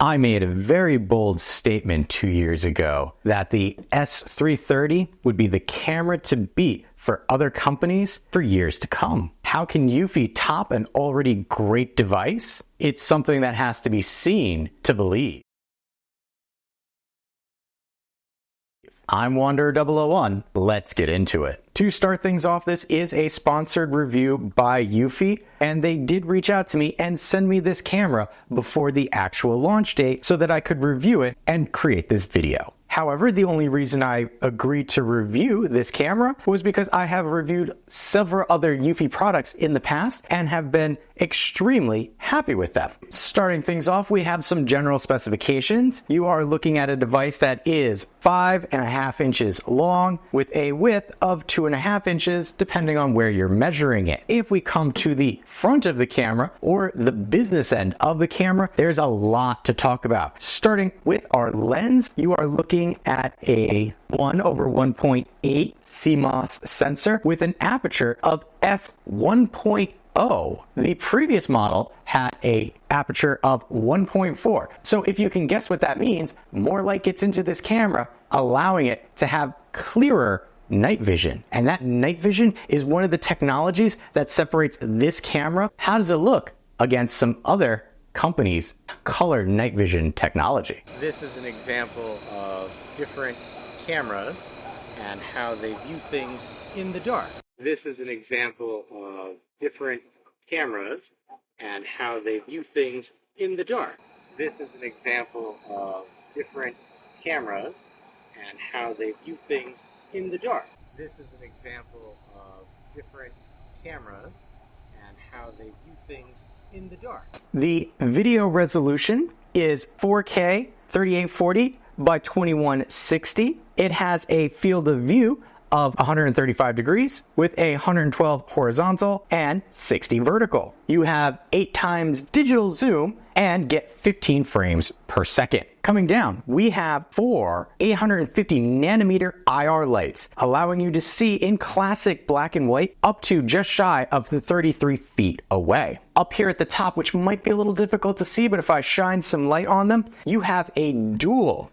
I made a very bold statement 2 years ago that the S330 would be the camera to beat for other companies for years to come. How can eufy top an already great device? It's something that has to be seen to believe. I'm Wanderer001. Let's get into it. To start things off, this is a sponsored review by eufy, and they did reach out to me and send me this camera before the actual launch date so that I could review it and create this video. However, the only reason I agreed to review this camera was because I have reviewed several other eufy products in the past and have been extremely happy with them. Starting things off, we have some general specifications. You are looking at a device that is 5.5 inches long with a width of 2.5 inches, depending on where you're measuring it. If we come to the front of the camera or the business end of the camera, there's a lot to talk about. Starting with our lens, you are looking at a 1/1.8 CMOS sensor with an aperture of f1.0. The previous model had a aperture of 1.4. So if you can guess what that means, more light gets into this camera, allowing it to have clearer night vision. And that night vision is one of the technologies that separates this camera. How does it look against some other companies' color night vision technology? This is an example of different cameras and how they view things in the dark. This is an example of different cameras and how they view things in the dark. This is an example of different cameras and how they view things in the dark. This is an example of different cameras and how they view things in the dark. The video resolution is 4K 3840 by 2160. It has a field of view of 135 degrees with a 112 horizontal and 60 vertical. You have 8 times digital zoom and get 15 frames per second. Coming down, we have 4 850 nanometer IR lights, allowing you to see in classic black and white up to just shy of the 33 feet away. Up here at the top, which might be a little difficult to see, but if I shine some light on them, you have a dual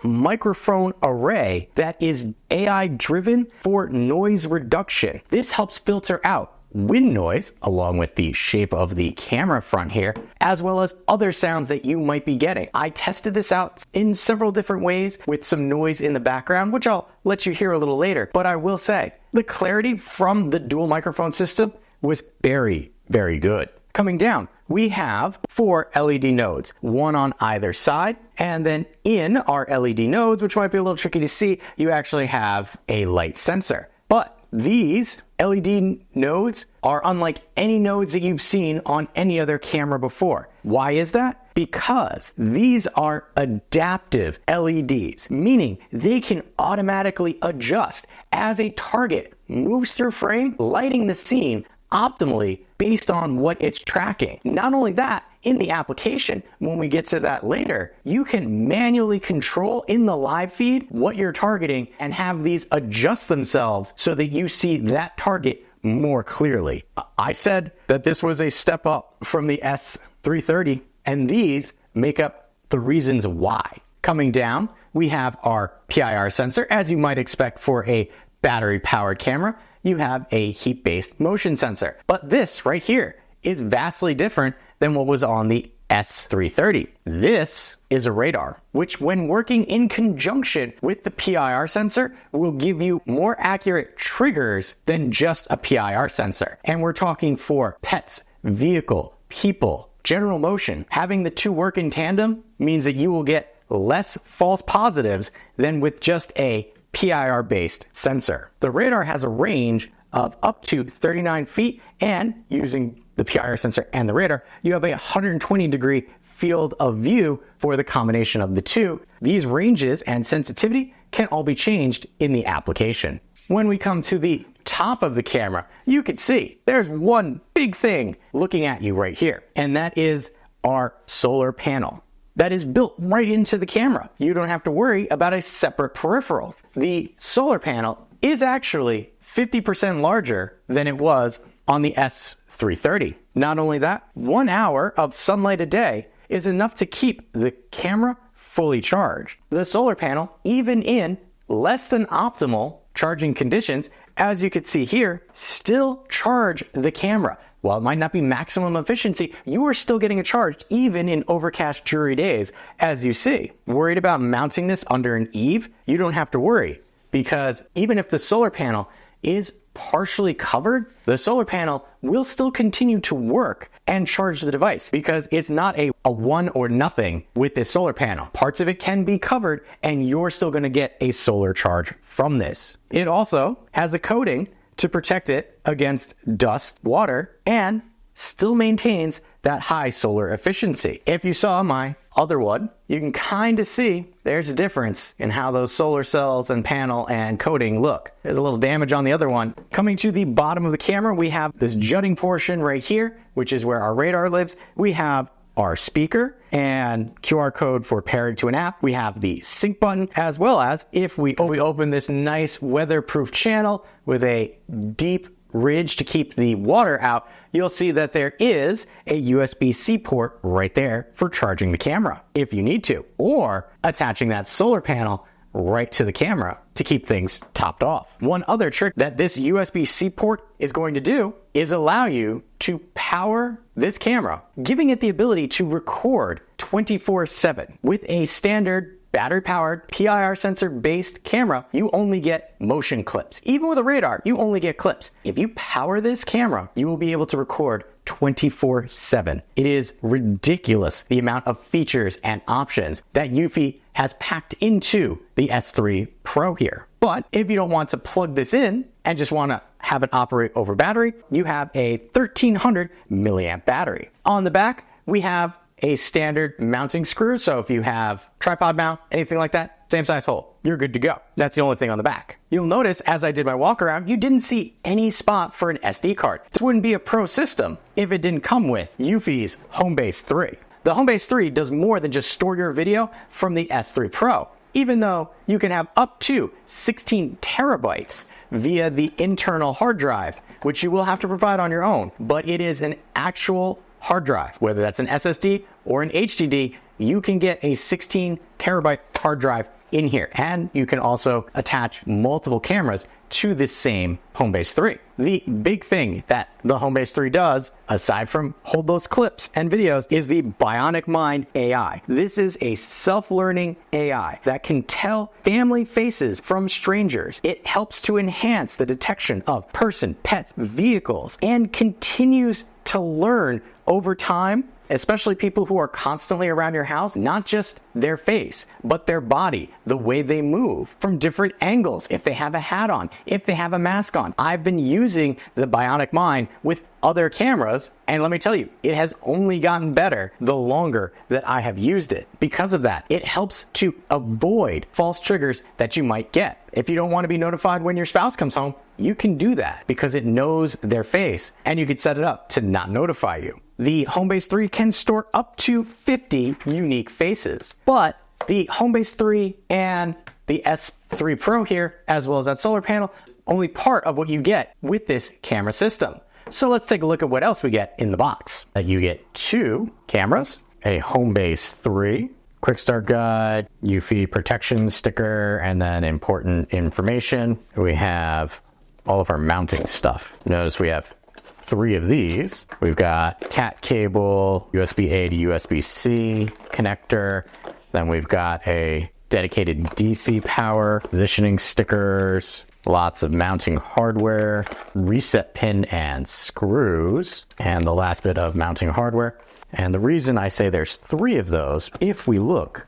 microphone array that is AI driven for noise reduction. This helps filter out wind noise, along with the shape of the camera front here, as well as other sounds that you might be getting. I tested this out in several different ways with some noise in the background, which I'll let you hear a little later. But I will say, the clarity from the dual microphone system was very, very good. Coming down, we have 4 LED nodes, one on either side, and then in our LED nodes, which might be a little tricky to see, you actually have a light sensor. But these LED nodes are unlike any nodes that you've seen on any other camera before. Why is that? Because these are adaptive LEDs, meaning they can automatically adjust as a target moves through frame, lighting the scene optimally based on what it's tracking. Not only that, in the application, when we get to that later, you can manually control in the live feed what you're targeting and have these adjust themselves so that you see that target more clearly. I said that this was a step up from the S330, and these make up the reasons why. Coming down, we have our PIR sensor, as you might expect for a battery-powered camera. You have a heat-based motion sensor. But this right here is vastly different than what was on the S330. This is a radar, which when working in conjunction with the PIR sensor will give you more accurate triggers than just a PIR sensor. And we're talking for pets, vehicle, people, general motion. Having the two work in tandem means that you will get less false positives than with just a PIR-based sensor. The radar has a range of up to 39 feet, and using the PIR sensor and the radar, you have a 120-degree field of view for the combination of the two. These ranges and sensitivity can all be changed in the application. When we come to the top of the camera, you can see there's one big thing looking at you right here, and that is our solar panel. That is built right into the camera. You don't have to worry about a separate peripheral. The solar panel is actually 50% larger than it was on the S330. Not only that, 1 hour of sunlight a day is enough to keep the camera fully charged. The solar panel, even in less than optimal charging conditions, as you can see here, still charge the camera. While it might not be maximum efficiency, you are still getting a charge even in overcast, dreary days, as you see. Worried about mounting this under an eave? You don't have to worry, because even if the solar panel is partially covered, the solar panel will still continue to work and charge the device, because it's not a one or nothing with this solar panel. Parts of it can be covered and you're still going to get a solar charge from this. It also has a coating to protect it against dust, water, and still maintains that high solar efficiency. If you saw my other one, you can kind of see there's a difference in how those solar cells and panel and coating look. There's a little damage on the other one. Coming to the bottom of the camera, we have this jutting portion right here, which is where our radar lives. We have our speaker and QR code for pairing to an app. We have the sync button, as well as if we open this nice weatherproof channel with a deep ridge to keep the water out, you'll see that there is a USB-C port right there for charging the camera if you need to, or attaching that solar panel right to the camera to keep things topped off. One other trick that this USB-C port is going to do is allow you to power this camera, giving it the ability to record 24/7. With a standard battery-powered PIR sensor-based camera, you only get motion clips. Even with a radar, you only get clips. If you power this camera, you will be able to record 24/7. It is ridiculous the amount of features and options that eufy has packed into the S3 Pro here. But if you don't want to plug this in and just want to have it operate over battery, you have a 1300 milliamp battery. On the back, we have a standard mounting screw. So if you have tripod mount, anything like that, same size hole, you're good to go. That's the only thing on the back. You'll notice as I did my walk around, you didn't see any spot for an SD card. This wouldn't be a Pro system if it didn't come with eufy's Homebase 3. The Homebase 3 does more than just store your video from the S3 Pro, even though you can have up to 16 terabytes via the internal hard drive, which you will have to provide on your own. But it is an actual hard drive, whether that's an SSD or an HDD, you can get a 16 terabyte hard drive in here. And you can also attach multiple cameras to this same Homebase 3. The big thing that the Homebase 3 does, aside from hold those clips and videos, is the Bionic Mind AI. This is a self-learning AI that can tell family faces from strangers. It helps to enhance the detection of person, pets, vehicles, and continues to learn over time, especially people who are constantly around your house, not just their face, but their body, the way they move from different angles, if they have a hat on, if they have a mask on. I've been using the Bionic Mind with other cameras, and let me tell you, it has only gotten better the longer that I have used it. Because of that, it helps to avoid false triggers that you might get. If you don't want to be notified when your spouse comes home, you can do that because it knows their face, and you can set it up to not notify you. The Homebase 3 can store up to 50 unique faces, but the Homebase 3 and the S3 Pro here, as well as that solar panel, only part of what you get with this camera system. So let's take a look at what else we get in the box. You get 2 cameras, a Homebase 3, quick start guide, eufy protection sticker, and then important information. We have all of our mounting stuff. Notice we have 3 of these. We've got cat cable, USB-A to USB-C connector. Then we've got a dedicated DC power, positioning stickers, lots of mounting hardware, reset pin and screws, and the last bit of mounting hardware. And the reason I say there's 3 of those, if we look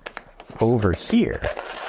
over here,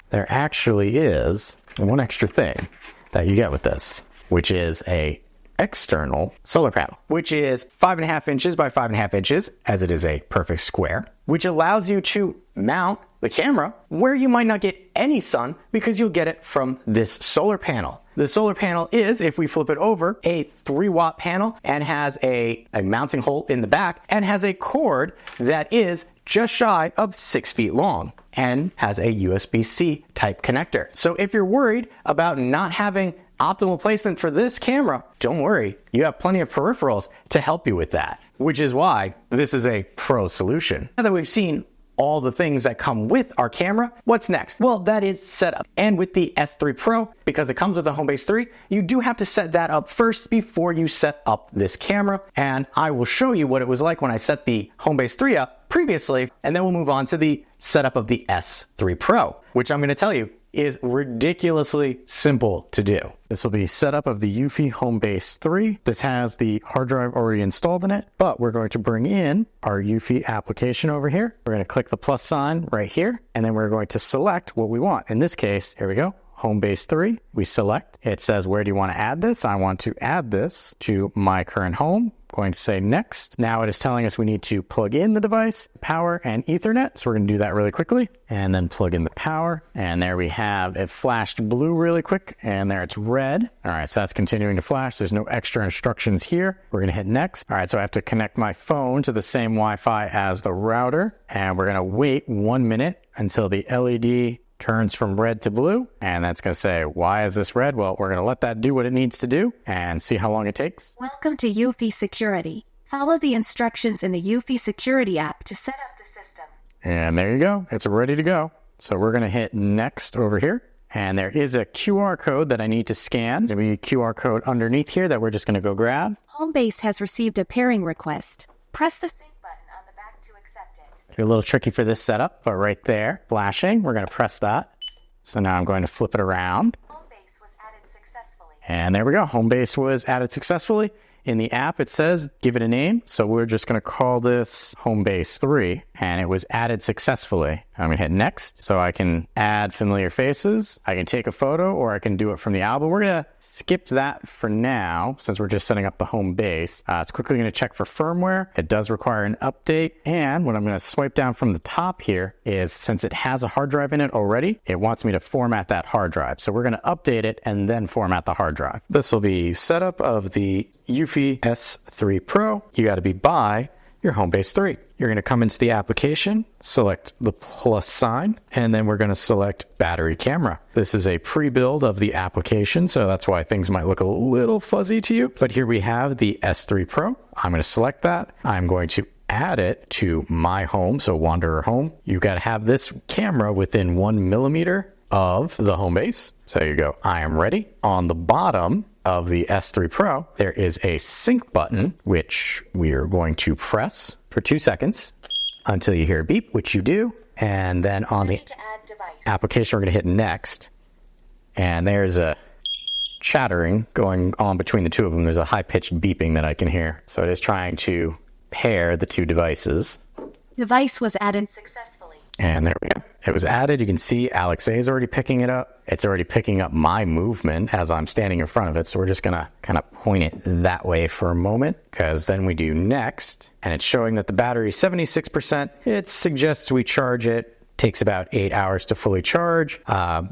there actually is one extra thing that you get with this, which is a external solar panel, which is 5.5 inches by 5.5 inches, as it is a perfect square, which allows you to mount the camera where you might not get any sun because you'll get it from this solar panel. The solar panel is, if we flip it over, a 3-watt panel and has a mounting hole in the back and has a cord that is just shy of 6 feet long and has a USB-C type connector. So if you're worried about not having optimal placement for this camera, don't worry, you have plenty of peripherals to help you with that, which is why this is a pro solution. Now that we've seen all the things that come with our camera, what's next? Well, that is setup. And with the S3 Pro, because it comes with a Homebase 3, you do have to set that up first before you set up this camera. And I will show you what it was like when I set the Homebase 3 up previously, and then we'll move on to the setup of the S3 Pro, which I'm going to tell you is ridiculously simple to do. This will be setup of the eufy Homebase 3. This has the hard drive already installed in it, but we're going to bring in our eufy application over here. We're going to click the plus sign right here, and then we're going to select what we want. In this case, here we go, Homebase 3. We select. It says, where do you want to add this? I want to add this to my current home. Going to say next. Now it is telling us we need to plug in the device, power, and Ethernet. So we're going to do that really quickly and then plug in the power. And there we have it flashed blue really quick, and there it's red. All right, so that's continuing to flash. There's no extra instructions here. We're going to hit next. All right, so I have to connect my phone to the same Wi-Fi as the router, and we're going to wait 1 minute until the LED turns from red to blue, and that's going to say, why is this red? Well, we're going to let that do what it needs to do and see how long it takes. Welcome to eufy Security. Follow the instructions in the eufy Security app to set up the system. And there you go. It's ready to go. So we're going to hit next over here, and there is a QR code that I need to scan. There'll be a QR code underneath here that we're just going to go grab. Homebase has received a pairing request. Press the sync button on the back to accept it. It's a little tricky for this setup, but right there, flashing, we're going to press that. So now I'm going to flip it around. Homebase was added successfully. And there we go. Homebase was added successfully. In the app, it says, give it a name. So we're just going to call this Homebase 3, and it was added successfully. I'm going to hit next. So I can add familiar faces. I can take a photo, or I can do it from the album. We're going to skip that for now, since we're just setting up the Homebase. It's quickly going to check for firmware. It does require an update. And what I'm going to swipe down from the top here is, since it has a hard drive in it already, it wants me to format that hard drive. So we're going to update it and then format the hard drive. This will be setup of the eufy S3 Pro. You got to be by your Homebase 3. You're going to come into the application, select the plus sign, and then we're going to select battery camera. This is a pre-build of the application, so that's why things might look a little fuzzy to you. But here we have the S3 Pro. I'm going to select that. I'm going to add it to my home, so Wanderer Home. You've got to have this camera within 1 millimeter of the Homebase. So you go, I am ready. On the bottom of the S3 Pro, there is a sync button, which we are going to press for 2 seconds until you hear a beep, which you do. And then on the application, we're going to hit next. And there's a chattering going on between the two of them. There's a high-pitched beeping that I can hear. So it is trying to pair the two devices. Device was added successfully. And there we go. It was added. You can see Alex A is already picking it up. It's already picking up my movement as I'm standing in front of it. So we're just going to kind of point it that way for a moment, because then we do next, and it's showing that the battery is 76%. It suggests we charge it. Takes about 8 hours to fully charge,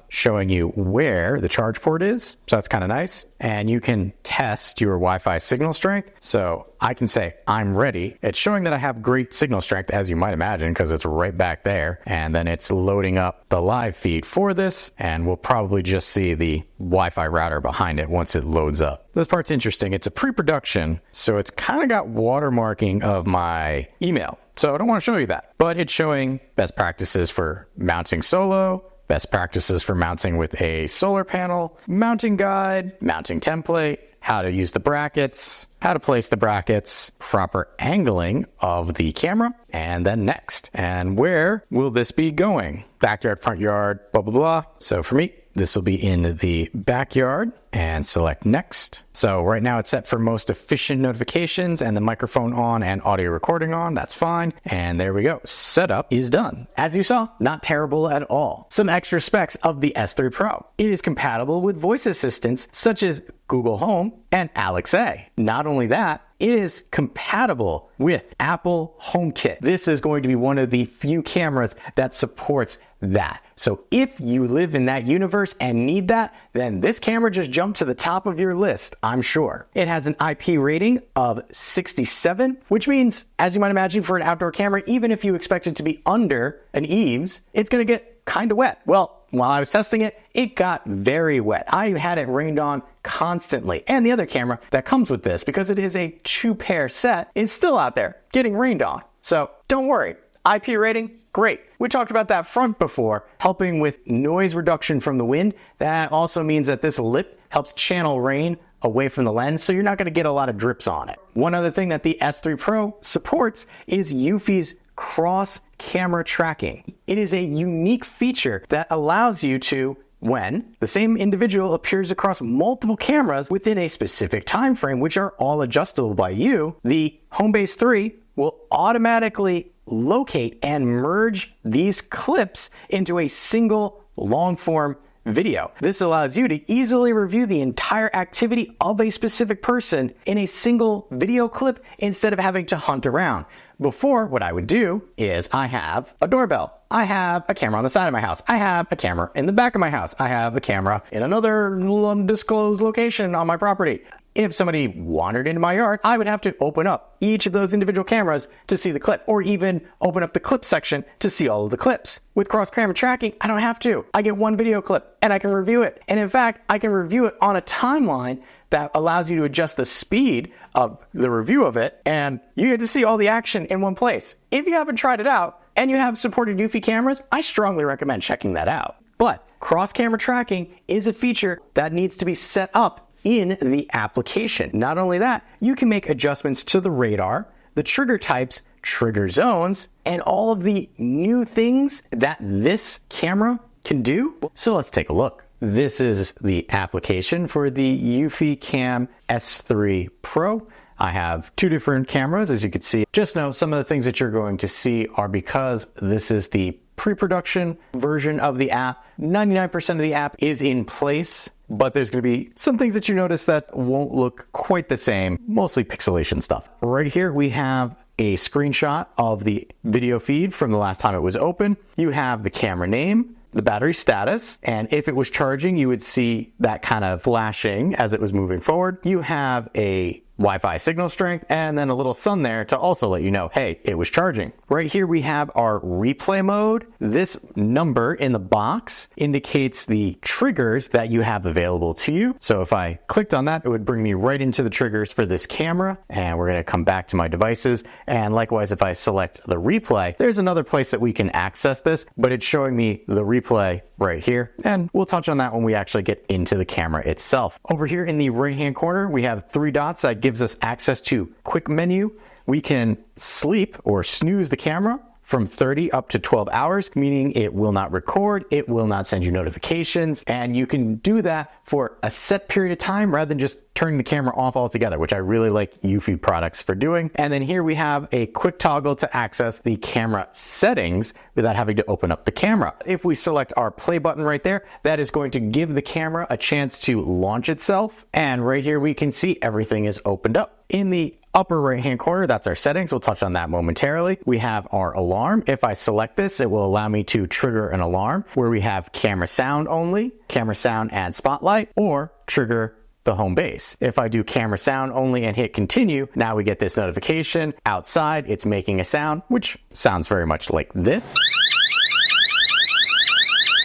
showing you where the charge port is. So that's kind of nice. And you can test your Wi-Fi signal strength. So I can say, I'm ready. It's showing that I have great signal strength, as you might imagine, because it's right back there. And then it's loading up the live feed for this. And we'll probably just see the Wi-Fi router behind it once it loads up. This part's interesting. It's a pre-production, so it's kind of got watermarking of my email. So I don't want to show you that, but it's showing best practices for mounting solo, best practices for mounting with a solar panel, mounting guide, mounting template, how to use the brackets, how to place the brackets, proper angling of the camera, and then next. And where will this be going? Backyard, front yard, blah, blah, blah. So for me, this will be in the backyard, and select next. So right now it's set for most efficient notifications and the microphone on and audio recording on. That's fine. And there we go. Setup is done. As you saw, not terrible at all. Some extra specs of the S3 Pro. It is compatible with voice assistants such as Google Home and Alexa. Not only that, it is compatible with Apple HomeKit. This is going to be one of the few cameras that supports that. So if you live in that universe and need that, then this camera just jumped to the top of your list, I'm sure. It has an IP rating of 67, which means, as you might imagine, for an outdoor camera, even if you expect it to be under an eaves, it's going to get kind of wet. Well, while I was testing it, it got very wet. I had it rained on constantly. And the other camera that comes with this, because it is a 2-pair set, is still out there getting rained on. So don't worry. IP rating, great. We talked about that front before, helping with noise reduction from the wind. That also means that this lip helps channel rain away from the lens, so you're not going to get a lot of drips on it. One other thing that the S3 Pro supports is eufy's cross camera tracking. It is a unique feature that allows you to, when the same individual appears across multiple cameras within a specific time frame, which are all adjustable by you, the Homebase 3 will automatically locate and merge these clips into a single long-form video. This allows you to easily review the entire activity of a specific person in a single video clip instead of having to hunt around. Before, what I would do is I have a doorbell. I have a camera on the side of my house. I have a camera in the back of my house. I have a camera in another undisclosed location on my property. If somebody wandered into my yard, I would have to open up each of those individual cameras to see the clip, or even open up the clip section to see all of the clips. With cross-camera tracking, I don't have to. I get one video clip and I can review it. And in fact, I can review it on a timeline that allows you to adjust the speed of the review of it, and you get to see all the action in one place. If you haven't tried it out and you have supported eufy cameras, I strongly recommend checking that out. But cross-camera tracking is a feature that needs to be set up in the application. Not only that, you can make adjustments to the radar, the trigger types, trigger zones, and all of the new things that this camera can do. So let's take a look. This is the application for the eufyCam S3 Pro. I have 2 different cameras, as you can see. Just know some of the things that you're going to see are because this is the pre-production version of the app. 99% of the app is in place, but there's going to be some things that you notice that won't look quite the same, mostly pixelation stuff. Right here we have a screenshot of the video feed from the last time it was open. You have the camera name, the battery status, and if it was charging, you would see that kind of flashing as it was moving forward. You have a Wi-Fi signal strength, and then a little sun there to also let you know, hey, it was charging. Right here we have our replay mode. This number in the box indicates the triggers that you have available to you. So if I clicked on that, it would bring me right into the triggers for this camera, and we're going to come back to my devices. And likewise, if I select the replay, there's another place that we can access this, but it's showing me the replay right here, and we'll touch on that when we actually get into the camera itself. Over here in the right hand corner, we have 3 dots that gives us access to quick menu. We can sleep or snooze the camera from 30 up to 12 hours, meaning it will not record, it will not send you notifications, and you can do that for a set period of time rather than just turning the camera off altogether, which I really like eufy products for doing. And then here we have a quick toggle to access the camera settings without having to open up the camera. If we select our play button right there, that is going to give the camera a chance to launch itself. And right here we can see everything is opened up. In the upper right hand corner, that's our settings. We'll touch on that momentarily. We have our alarm. If I select this, it will allow me to trigger an alarm where we have camera sound only, camera sound and spotlight, or trigger the home base. If I do camera sound only and hit continue, now we get this notification. Outside, it's making a sound, which sounds very much like this.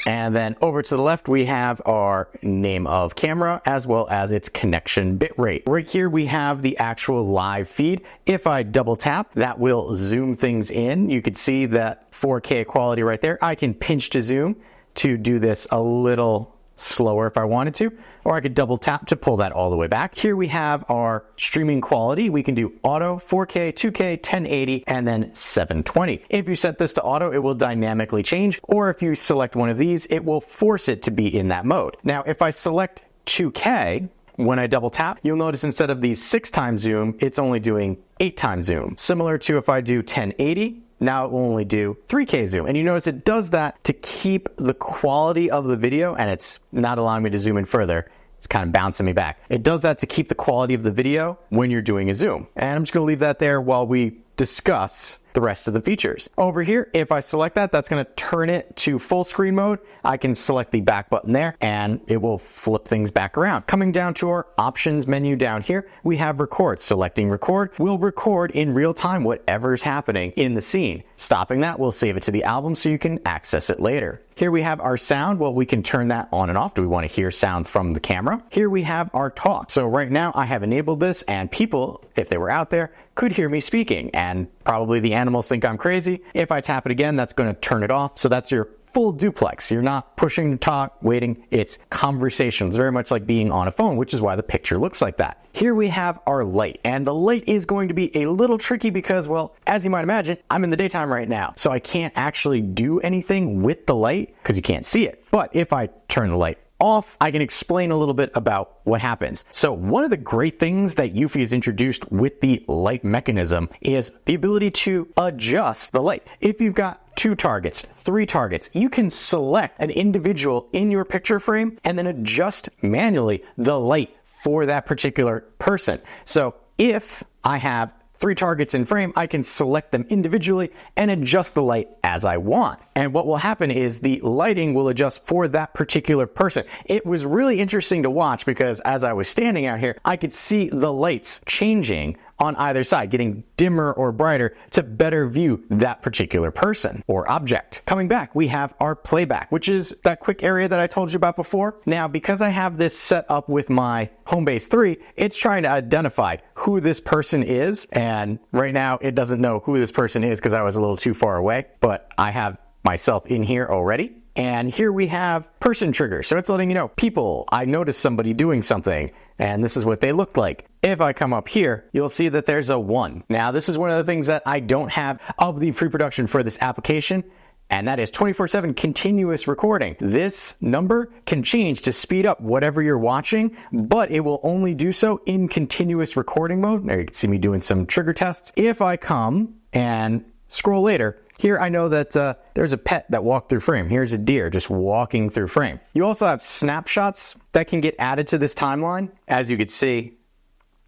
And then over to the left, we have our name of camera as well as its connection bitrate. Right here, we have the actual live feed. If I double tap, that will zoom things in. You could see that 4K quality right there. I can pinch to zoom to do this a little slower if I wanted to, or I could double tap to pull that all the way back. Here we have our streaming quality. We can do auto, 4K, 2K, 1080, and then 720. If you set this to auto, it will dynamically change, or if you select one of these, it will force it to be in that mode. Now, if I select 2K, when I double tap, you'll notice instead of the 6x zoom, it's only doing 8x zoom. Similar to if I do 1080, now it will only do 3K zoom. And you notice it does that to keep the quality of the video, and it's not allowing me to zoom in further. It's kind of bouncing me back. It does that to keep the quality of the video when you're doing a zoom. And I'm just gonna leave that there while we discuss the rest of the features. Over here, if I select that, that's going to turn it to full screen mode. I can select the back button there and it will flip things back around. Coming down to our options menu down here, we have record. Selecting record will record in real time whatever's happening in the scene. Stopping that will save it to the album so you can access it later. Here we have our sound. Well, we can turn that on and off. Do we want to hear sound from the camera? Here we have our talk. So right now I have enabled this and people, if they were out there, could hear me speaking, and probably the animals think I'm crazy. If I tap it again, that's going to turn it off. So that's your full duplex. You're not pushing to talk, waiting. It's conversation. It's very much like being on a phone, which is why the picture looks like that. Here we have our light, and the light is going to be a little tricky because, well, as you might imagine, I'm in the daytime right now, so I can't actually do anything with the light because you can't see it. But if I turn the light off, I can explain a little bit about what happens. So one of the great things that eufy has introduced with the light mechanism is the ability to adjust the light. If you've got 2 targets, 3 targets, you can select an individual in your picture frame and then adjust manually the light for that particular person. So if I have 3 targets in frame, I can select them individually and adjust the light as I want. And what will happen is the lighting will adjust for that particular person. It was really interesting to watch because as I was standing out here, I could see the lights changing on either side, getting dimmer or brighter to better view that particular person or object. Coming back, we have our playback, which is that quick area that I told you about before. Now, because I have this set up with my Homebase 3, it's trying to identify who this person is. And right now it doesn't know who this person is because I was a little too far away, but I have myself in here already. And here we have person trigger. So it's letting you know, people, I noticed somebody doing something and this is what they looked like. If I come up here, you'll see that there's a 1. Now, this is one of the things that I don't have of the pre-production for this application, and that is 24/7 continuous recording. This number can change to speed up whatever you're watching, but it will only do so in continuous recording mode. There you can see me doing some trigger tests. If I come and scroll later, here I know that there's a pet that walked through frame. Here's a deer just walking through frame. You also have snapshots that can get added to this timeline, as you can see.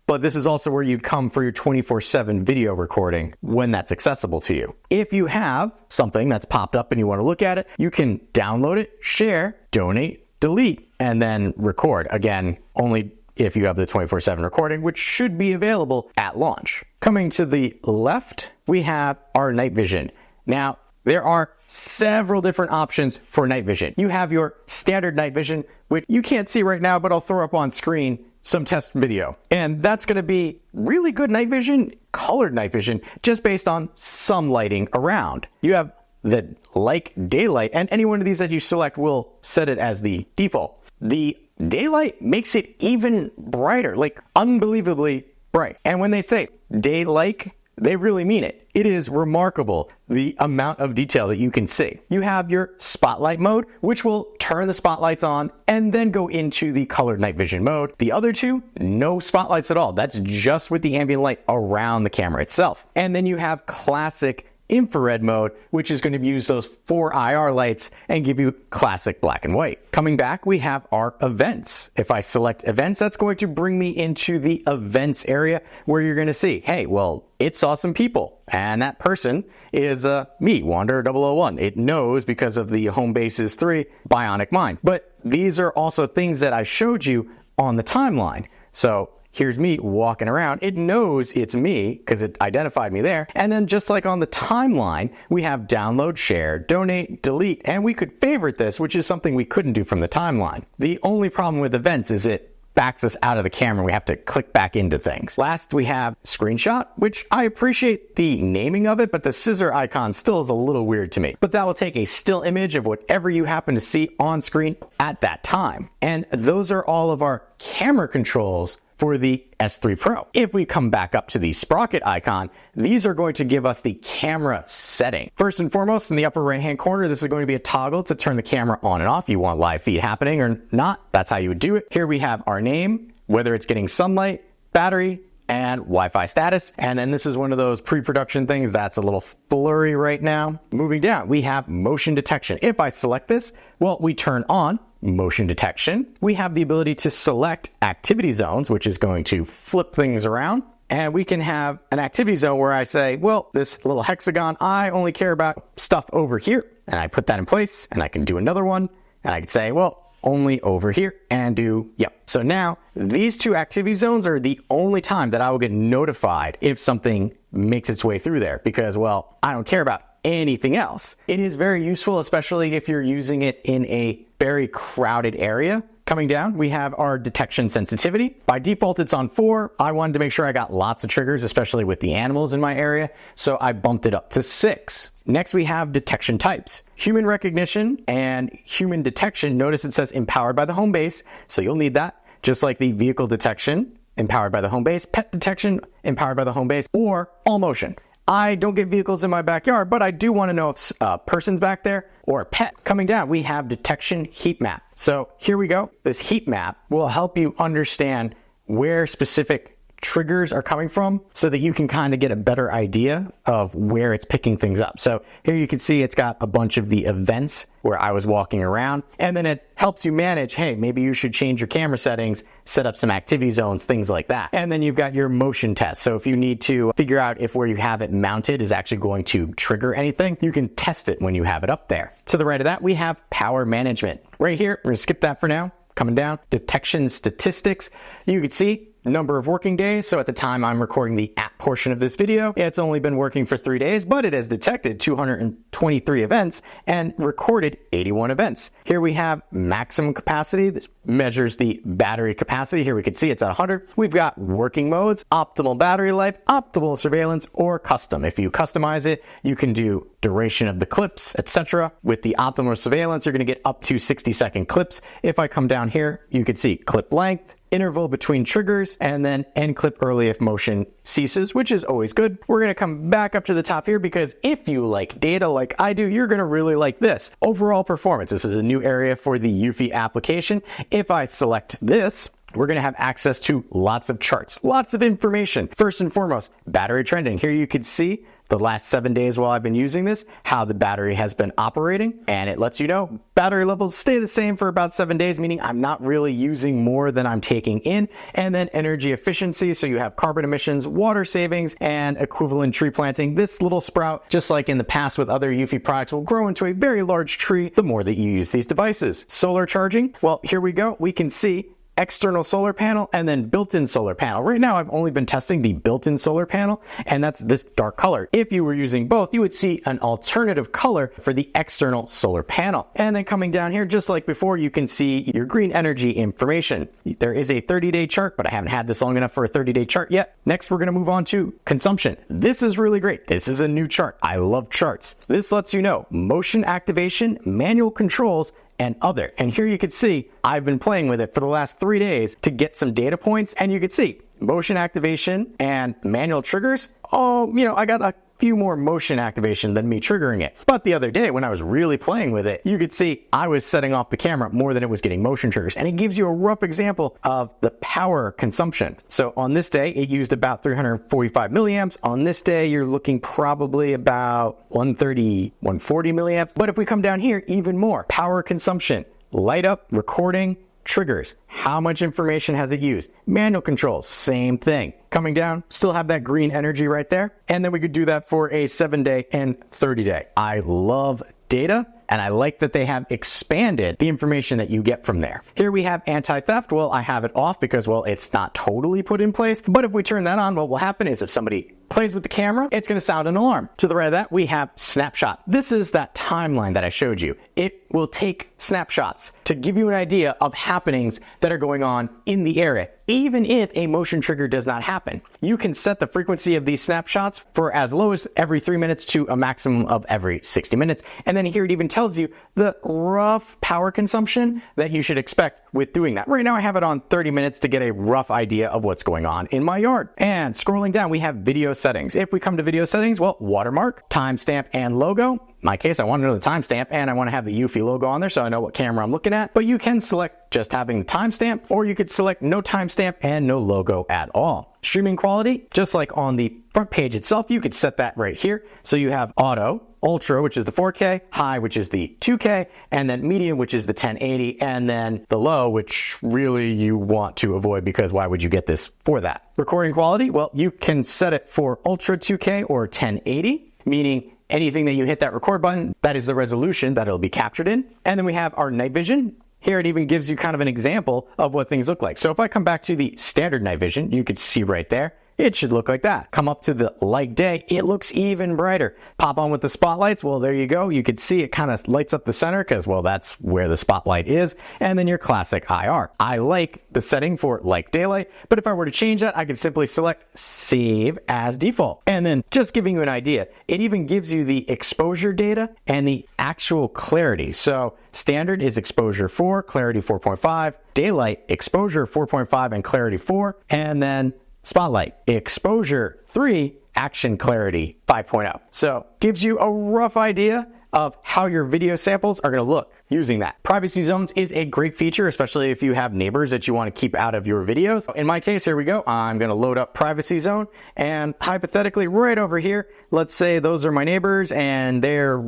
But this is also where you'd come for your 24/7 video recording when that's accessible to you. If you have something that's popped up and you want to look at it, you can download it, share, donate, delete, and then record. Again, only if you have the 24/7 recording, which should be available at launch. Coming to the left, we have our night vision. Now, there are several different options for night vision. You have your standard night vision, which you can't see right now, but I'll throw up on screen some test video. And that's going to be really good night vision, colored night vision, just based on some lighting around. You have the like daylight, and any one of these that you select will set it as the default. The daylight makes it even brighter, like unbelievably bright. And when they say day-like, they really mean it. It is remarkable the amount of detail that you can see. You have your spotlight mode, which will turn the spotlights on and then go into the colored night vision mode. The other two, no spotlights at all. That's just with the ambient light around the camera itself. And then you have classic infrared mode, which is going to use those 4 IR lights and give you classic black and white. Coming back, we have our events. If I select events, that's going to bring me into the events area where you're going to see, hey, well, it saw some people, and that person is me, Wanderer 001. It knows because of the Homebase's 3 bionic mind. But these are also things that I showed you on the timeline. So here's me walking around. It knows it's me because it identified me there. And then just like on the timeline, we have download, share, donate, delete, and we could favorite this, which is something we couldn't do from the timeline. The only problem with events is it backs us out of the camera. We have to click back into things. Last, we have screenshot, which I appreciate the naming of it, but the scissor icon still is a little weird to me. But that will take a still image of whatever you happen to see on screen at that time. And those are all of our camera controls for the S3 Pro. If we come back up to the sprocket icon, these are going to give us the camera setting. First and foremost, in the upper right-hand corner, this is going to be a toggle to turn the camera on and off. You want live feed happening or not, that's how you would do it. Here we have our name, whether it's getting sunlight, battery, and Wi-Fi status. And then this is one of those pre-production things that's a little blurry right now. Moving down, we have motion detection. If I select this, well, we turn on motion detection. We have the ability to select activity zones, which is going to flip things around. and we can have an activity zone where I say, well, this little hexagon, I only care about stuff over here. And I put that in place, and I can do another one, and I can say, well, only over here, and do, yep. So now these two activity zones are the only time that I will get notified if something makes its way through there, because, well, I don't care about anything else. It is very useful, especially if you're using it in a very crowded area. Coming down, we have our detection sensitivity. By default, it's on 4. I wanted to make sure I got lots of triggers, especially with the animals in my area, so I bumped it up to 6. Next, we have detection types. Human recognition and human detection. Notice it says empowered by the Homebase, so you'll need that. Just like the vehicle detection, empowered by the Homebase, pet detection, empowered by the Homebase, or all motion. I don't get vehicles in my backyard, but I do want to know if a person's back there or a pet. Coming down, we have detection heat map. So here we go. This heat map will help you understand where specific triggers are coming from so that you can kind of get a better idea of where it's picking things up. So here you can see it's got a bunch of the events where I was walking around, and then it helps you manage, hey, maybe you should change your camera settings, set up some activity zones, things like that. And then you've got your motion test. So if you need to figure out if where you have it mounted is actually going to trigger anything, you can test it when you have it up there. To the right of that, we have power management. Right here, we're gonna skip that for now. Coming down, detection statistics. You can see number of working days. So at the time I'm recording the app portion of this video, it's only been working for 3 days, but it has detected 223 events and recorded 81 events. Here we have maximum capacity. This measures the battery capacity. Here we can see it's at 100. We've got working modes, optimal battery life, optimal surveillance, or custom. If you customize it, you can do duration of the clips, etc. With the optimal surveillance, you're going to get up to 60-second clips. If I come down here, you can see clip length, interval between triggers, and then end clip early if motion ceases, which is always good. We're going to come back up to the top here because if you like data like I do, you're going to really like this. Overall performance. This is a new area for the eufy application. If I select this, we're going to have access to lots of charts, lots of information. First and foremost, battery trending. Here you can see the last 7 days while I've been using this, how the battery has been operating, and it lets you know battery levels stay the same for about 7 days, meaning I'm not really using more than I'm taking in. And then energy efficiency, so you have carbon emissions, water savings, and equivalent tree planting. This little sprout, just like in the past with other eufy products, will grow into a very large tree the more that you use these devices. Solar charging, well, here we go. We can see external solar panel and then built-in solar panel. Right now I've only been testing the built-in solar panel, and that's this dark color. If you were using both, you would see an alternative color for the external solar panel. And then coming down here, just like before, you can see your green energy information. There is a 30-day chart, but I haven't had this long enough for a 30-day chart yet. Next, we're going to move on to consumption. This is really great. This is a new chart. I love charts. This lets you know motion activation, manual controls, and other. And here you can see I've been playing with it for the last 3 days to get some data points, and you can see motion activation and manual triggers. Oh, I got a few more motion activation than me triggering it. But the other day when I was really playing with it, you could see I was setting off the camera more than it was getting motion triggers. And it gives you a rough example of the power consumption. So on this day, it used about 345 milliamps. On this day, you're looking probably about 130, 140 milliamps. But if we come down here, even more power consumption, light up, recording, triggers. How much information has it used? Manual controls, same thing. Coming down, still have that green energy right there. And then we could do that for a 7-day and 30-day. I love data, and I like that they have expanded the information that you get from there. Here we have anti-theft. Well, I have it off because, well, it's not totally put in place. But if we turn that on, what will happen is if somebody plays with the camera, it's going to sound an alarm. To the right of that, we have snapshot. This is that timeline that I showed you. It will take snapshots to give you an idea of happenings that are going on in the area. Even if a motion trigger does not happen, you can set the frequency of these snapshots for as low as every 3 minutes to a maximum of every 60 minutes. And then here it even tells you the rough power consumption that you should expect with doing that. Right now I have it on 30 minutes to get a rough idea of what's going on in my yard. And scrolling down, we have video settings. If we come to video settings, well, watermark, timestamp, and logo. In my case, I want to know the timestamp and I want to have the eufy logo on there so I know what camera I'm looking at. But you can select just having the timestamp, or you could select no timestamp and no logo at all. Streaming quality, just like on the front page itself, you could set that right here. So you have auto, ultra, which is the 4K, high, which is the 2K, and then medium, which is the 1080, and then the low, which really you want to avoid because why would you get this for that? Recording quality, well, you can set it for ultra 2K or 1080, meaning anything that you hit that record button, that is the resolution that it'll be captured in. And then we have our night vision. Here it even gives you kind of an example of what things look like. So if I come back to the standard night vision, you could see right there, it should look like that. Come up to the light day, it looks even brighter. Pop on with the spotlights, well, there you go. You could see it kind of lights up the center because, well, that's where the spotlight is. And then your classic IR. I like the setting for like daylight, but if I were to change that, I could simply select save as default. And then just giving you an idea, it even gives you the exposure data and the actual clarity. So standard is exposure 4, clarity 4.5, daylight exposure 4.5 and clarity 4, and then spotlight exposure 3, action clarity 5.0. So gives you a rough idea of how your video samples are going to look using that. Privacy zones is a great feature, especially if you have neighbors that you want to keep out of your videos. In my case, here we go. I'm going to load up privacy zone, and hypothetically right over here, let's say those are my neighbors and they're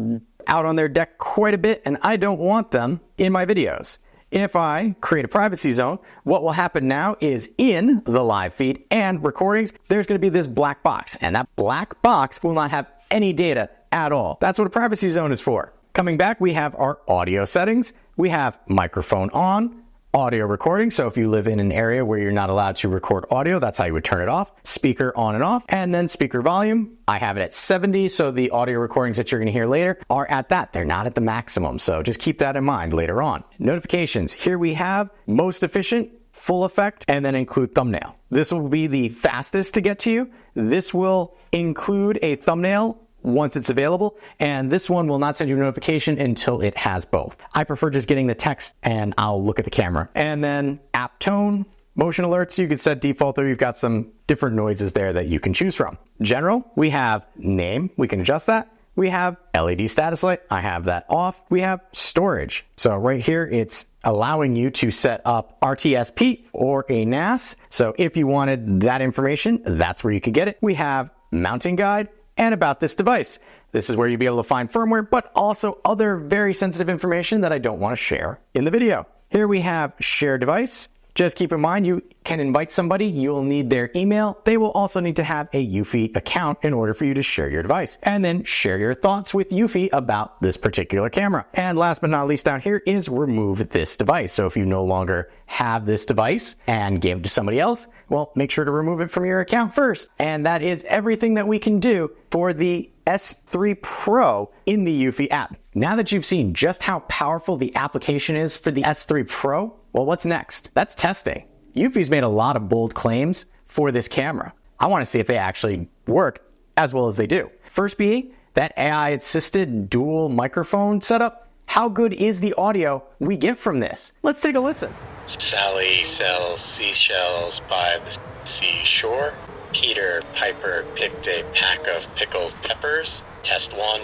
out on their deck quite a bit and I don't want them in my videos. If I create a privacy zone, what will happen now is in the live feed and recordings, there's going to be this black box, and that black box will not have any data at all. That's what a privacy zone is for. Coming back, we have our audio settings. We have microphone on, audio recording. So if you live in an area where you're not allowed to record audio, that's how you would turn it off. Speaker on and off, and then speaker volume. I have it at 70, so the audio recordings that you're going to hear later are at that. They're not at the maximum, so just keep that in mind later on. Notifications. Here we have most efficient, full effect, and then include thumbnail. This will be the fastest to get to you. This will include a thumbnail once it's available, and this one will not send you a notification until it has both. I prefer just getting the text and I'll look at the camera. And then app tone, motion alerts, you can set default, or you've got some different noises there that you can choose from. General, we have name, we can adjust that. We have LED status light, I have that off. We have storage. So right here, it's allowing you to set up RTSP or a NAS. So if you wanted that information, that's where you could get it. We have mounting guide, and about this device. This is where you'll be able to find firmware, but also other very sensitive information that I don't want to share in the video. Here we have share device. Just keep in mind, you can invite somebody, you'll need their email. They will also need to have a eufy account in order for you to share your device. And then share your thoughts with eufy about this particular camera. And last but not least down here is remove this device. So if you no longer have this device and give it to somebody else, well, make sure to remove it from your account first. And that is everything that we can do for the S3 Pro in the eufy app. Now that you've seen just how powerful the application is for the S3 Pro, well, what's next? That's testing. eufy's made a lot of bold claims for this camera. I want to see if they actually work as well as they do. First being that AI-assisted dual microphone setup. How good is the audio we get from this? Let's take a listen. Sally sells seashells by the seashore. Peter Piper picked a pack of pickled peppers. Test 1,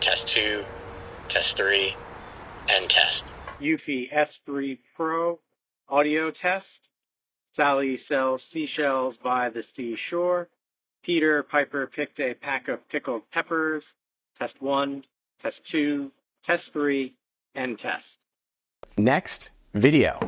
test 2, test 3, and test. eufy S3 Pro audio test. Sally sells seashells by the seashore. Peter Piper picked a pack of pickled peppers. Test 1, test 2, test 3, and test. Next, video.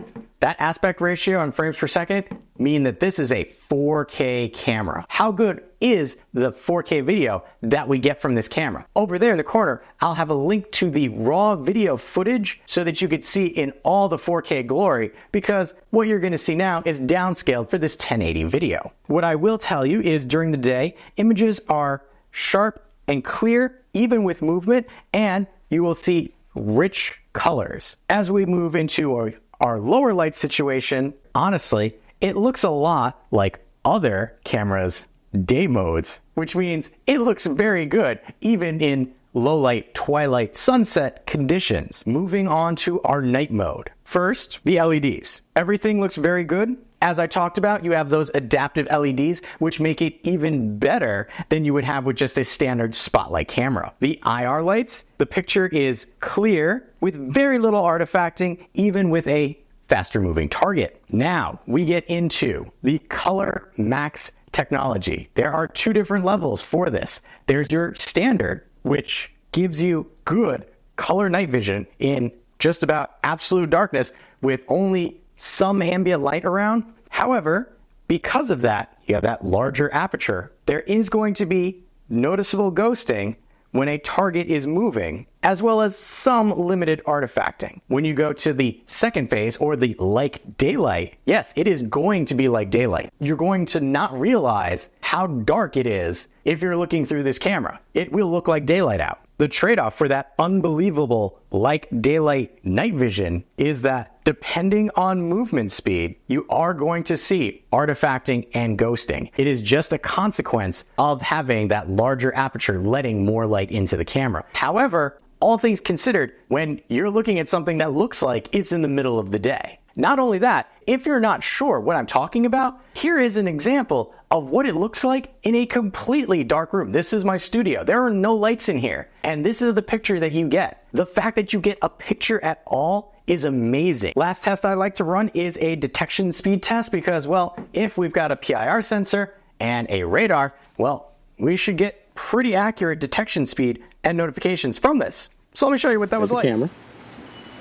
That aspect ratio and frames per second mean that this is a 4K camera. How good is the 4K video that we get from this camera? Over there in the corner, I'll have a link to the raw video footage so that you could see in all the 4K glory, because what you're going to see now is downscaled for this 1080 video. What I will tell you is during the day, images are sharp and clear, even with movement, and you will see rich colors. As we move into our lower light situation, honestly, it looks a lot like other cameras' day modes, which means it looks very good, even in low light, twilight, sunset conditions. Moving on to our night mode. First, the LEDs. Everything looks very good As I talked about, you have those adaptive LEDs, which make it even better than you would have with just a standard spotlight camera. The IR lights, the picture is clear with very little artifacting, even with a faster moving target. Now we get into the Color Max technology. There are two different levels for this. There's your standard, which gives you good color night vision in just about absolute darkness with only some ambient light around. However, because of that, you have that larger aperture. There is going to be noticeable ghosting when a target is moving, as well as some limited artifacting. When you go to the second phase, or the like daylight, yes, it is going to be like daylight. You're going to not realize how dark it is if you're looking through this camera. It will look like daylight out. The trade-off for that unbelievable like daylight night vision is that depending on movement speed, you are going to see artifacting and ghosting. It is just a consequence of having that larger aperture letting more light into the camera. However, all things considered, when you're looking at something that looks like it's in the middle of the day. Not only that, if you're not sure what I'm talking about, here is an example of what it looks like in a completely dark room. This is my studio. There are no lights in here, and this is the picture that you get. The fact that you get a picture at all is amazing. Last test I like to run is a detection speed test because, well, if we've got a PIR sensor and a radar, well, we should get pretty accurate detection speed and notifications from this. So let me show you what that was like. Camera.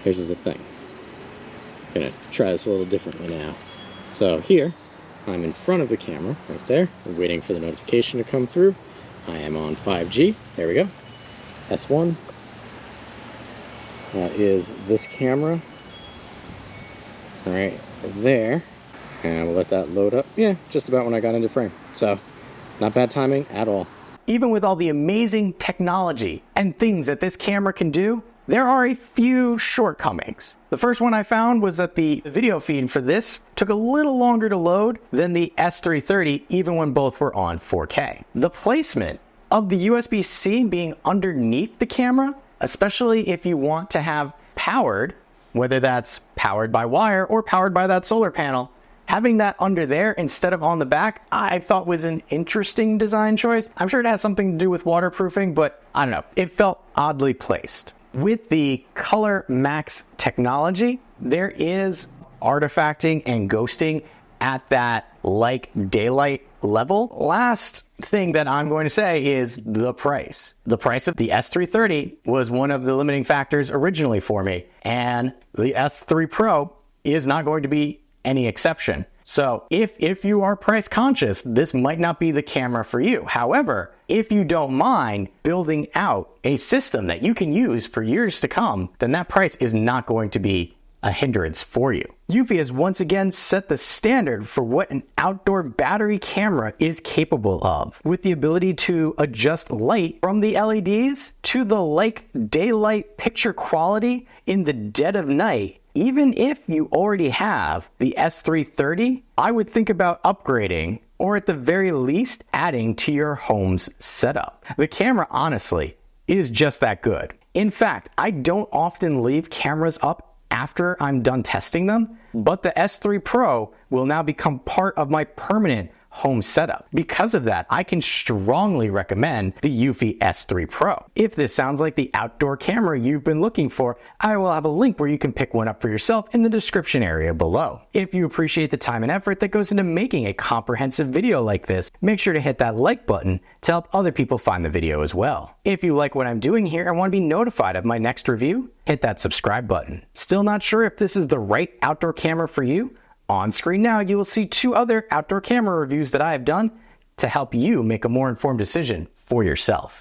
Here's the thing. I'm gonna try this a little differently now. So here, I'm in front of the camera, right there. I'm waiting for the notification to come through. I am on 5G. There we go. S1. That is this camera. Right there. And we'll let that load up. Yeah, just about when I got into frame. So, not bad timing at all. Even with all the amazing technology and things that this camera can do, there are a few shortcomings. The first one I found was that the video feed for this took a little longer to load than the S330, even when both were on 4K. The placement of the USB-C being underneath the camera, especially if you want to have powered, whether that's powered by wire or powered by that solar panel, having that under there instead of on the back, I thought was an interesting design choice. I'm sure it has something to do with waterproofing, but I don't know, it felt oddly placed. With the Color Max technology, there is artifacting and ghosting at that like daylight level. Last thing that I'm going to say is the price. The price of the S330 was one of the limiting factors originally for me, and the S3 Pro is not going to be any exception. So if you are price conscious, this might not be the camera for you. However, if you don't mind building out a system that you can use for years to come, then that price is not going to be a hindrance for you. Eufy has once again set the standard for what an outdoor battery camera is capable of, with the ability to adjust light from the LEDs to the like daylight picture quality in the dead of night. Even if you already have the S330, I would think about upgrading, or at the very least adding to your home's setup. The camera, honestly, is just that good. In fact, I don't often leave cameras up after I'm done testing them, but the S3 Pro will now become part of my permanent home setup. Because of that, I can strongly recommend the Eufy S3 Pro. If this sounds like the outdoor camera you've been looking for, I will have a link where you can pick one up for yourself in the description area below. If you appreciate the time and effort that goes into making a comprehensive video like this, make sure to hit that like button to help other people find the video as well. If you like what I'm doing here and want to be notified of my next review, hit that subscribe button. Still not sure if this is the right outdoor camera for you? On screen now, you will see 2 other outdoor camera reviews that I have done to help you make a more informed decision for yourself.